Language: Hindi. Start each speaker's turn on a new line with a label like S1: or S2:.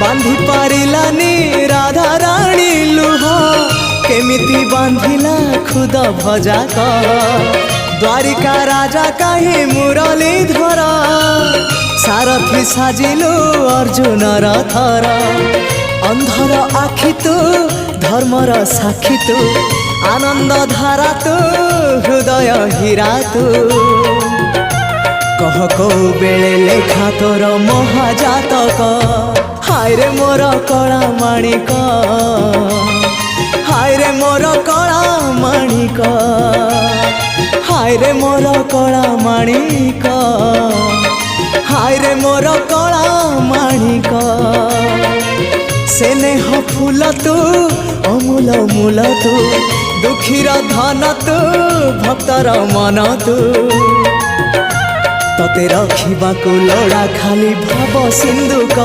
S1: बांधी पारिलानी राधा राणी लुह केमिति बांधिला खुद भजा कह द्वारिका राजा कहीं मुरलीधर सारथी साजिलु अर्जुन रथर अंधर आखि तू धर्मर साक्षी तू आनंद धारा तू हृदय हीरा तू कह कौ बेले लेखा तोर महाजातक हाय रे मोर कला माणिक हाय रे मोर कला माणिक हाय रे मोर कला माणिक हाय रे मोर कला माणिक स्नेह फूल तू अमूल मूल तू दुखीर धन तू भक्तर मन तू तते रखा लोड़ा खाली भाव सिंधुक